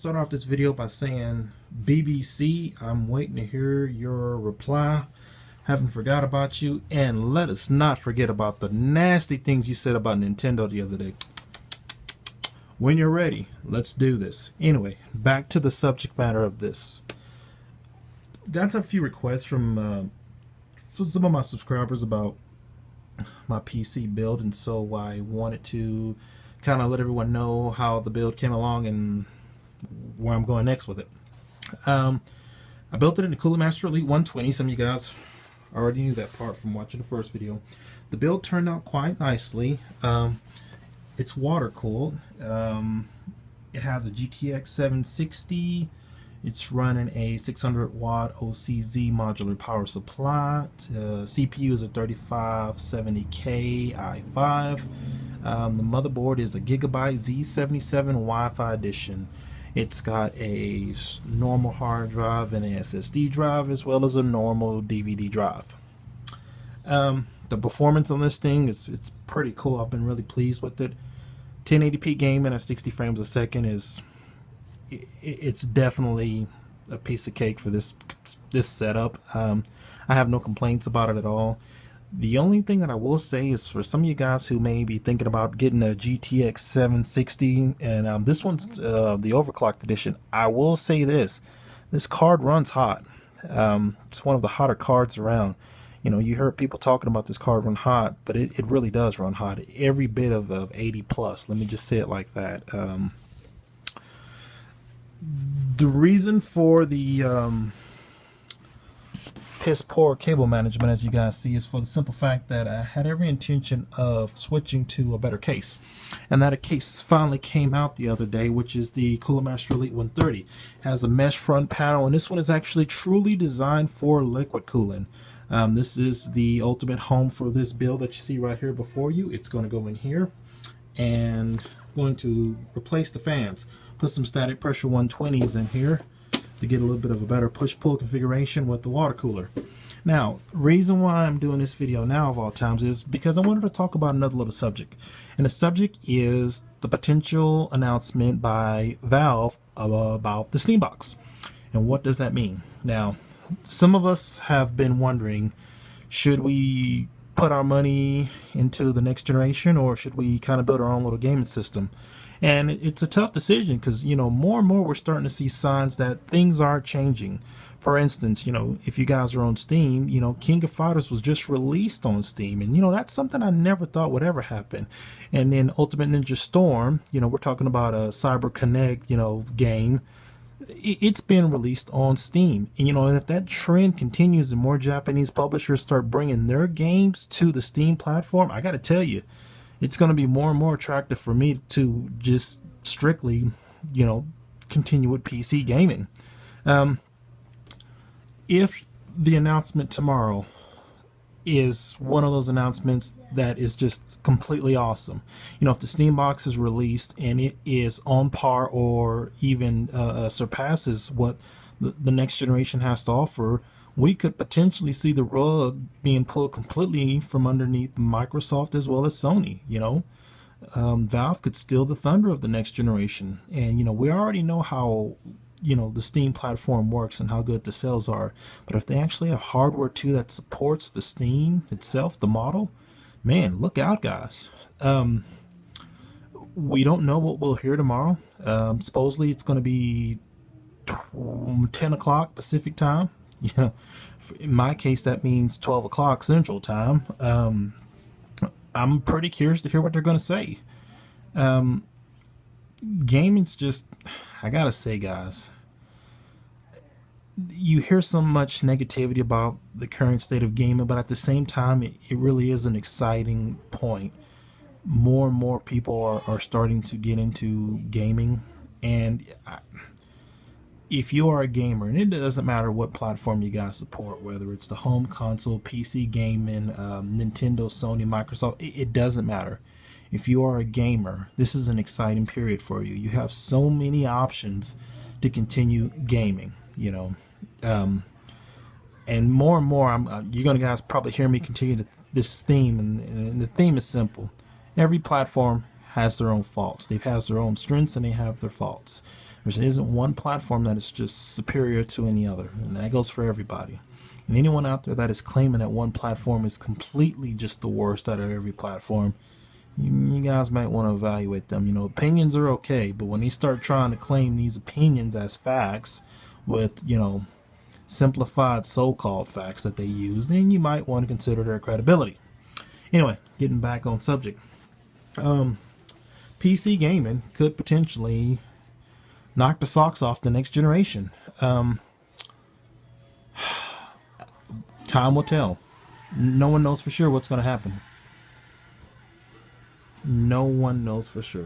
start off this video by saying BBC, I'm waiting to hear your reply. Haven't forgot about you. And let us not forget about the nasty things you said about Nintendo the other day. When you're ready, let's do this. Anyway, back to the subject matter of this. Got a few requests from some of my subscribers about my PC build, and so I wanted to kind of let everyone know how the build came along and where I'm going next with it. I built it in the Cooler Master Elite 120. Some of you guys already knew that part from watching the first video. The build turned out quite nicely. It's water cooled. It has a GTX 760. It's running a 600 watt OCZ modular power supply. CPU is a 3570K i5. The motherboard is a Gigabyte Z77 Wi-Fi edition. It's got a normal hard drive and an SSD drive, as well as a normal DVD drive. The performance on this thing it's pretty cool. I've been really pleased with it. 1080p gaming at 60 frames a second it's definitely a piece of cake for this setup. I have no complaints about it at all. The only thing that I will say is for some of you guys who may be thinking about getting a GTX 760, and this one's the overclocked edition, I will say this card runs hot. It's one of the hotter cards around. You know, you heard people talking about this card run hot, but it really does run hot. Every bit of 80 plus. Let me just say it like that. The reason for the piss poor cable management, as you guys see, is for the simple fact that I had every intention of switching to a better case, and that a case finally came out the other day, which is the Cooler Master Elite 130. It has a mesh front panel, and this one is actually truly designed for liquid cooling. This is the ultimate home for this build that you see right here before you. It's going to go in here and going to replace the fans. Put some static pressure 120s in here to get a little bit of a better push-pull configuration with the water cooler. Now, reason why I'm doing this video now of all times is because I wanted to talk about another little subject. And the subject is the potential announcement by Valve about the Steam Box. And what does that mean? Now, some of us have been wondering, should we put our money into the next generation, or should we kind of build our own little gaming system? And it's a tough decision because, you know, more and more we're starting to see signs that things are changing. For instance, you know, if you guys are on Steam, you know, King of Fighters was just released on Steam, and you know, that's something I never thought would ever happen. And then Ultimate Ninja Storm, you know, we're talking about a Cyber Connect, you know, game. It's been released on Steam, and you know, if that trend continues and more Japanese publishers start bringing their games to the Steam platform, I gotta tell you, it's going to be more and more attractive for me to just strictly, you know, continue with PC gaming. If the announcement tomorrow is one of those announcements that is just completely awesome, you know, if the Steam Box is released and it is on par or even surpasses what the next generation has to offer, we could potentially see the rug being pulled completely from underneath Microsoft as well as Sony. You know, Valve could steal the thunder of the next generation. And, you know, we already know how, you know, the Steam platform works and how good the sales are. But if they actually have hardware too that supports the Steam itself, the model, man, look out, guys. We don't know what we'll hear tomorrow. Supposedly it's going to be 10 o'clock Pacific time. Yeah, in my case that means 12 o'clock Central Time. I'm pretty curious to hear what they're going to say. Gaming's just, I gotta say, guys, you hear so much negativity about the current state of gaming, but at the same time, it really is an exciting point. More and more people are starting to get into gaming, and if you are a gamer, and it doesn't matter what platform you guys support, whether it's the home console, PC gaming, Nintendo, Sony, Microsoft, it doesn't matter. If you are a gamer, this is an exciting period for you. You have so many options to continue gaming, you know. And more, you're going to guys probably hear me continue this theme, and the theme is simple. Every platform has their own faults. They have their own strengths and they have their faults. There isn't one platform that is just superior to any other, and that goes for everybody. And anyone out there that is claiming that one platform is completely just the worst out of every platform, you guys might want to evaluate them. You know, opinions are okay, but when they start trying to claim these opinions as facts with, you know, simplified so-called facts that they use, then you might want to consider their credibility. Anyway, getting back on subject. PC gaming could potentially knock the socks off the next generation. Time will tell. No one knows for sure what's going to happen. No one knows for sure.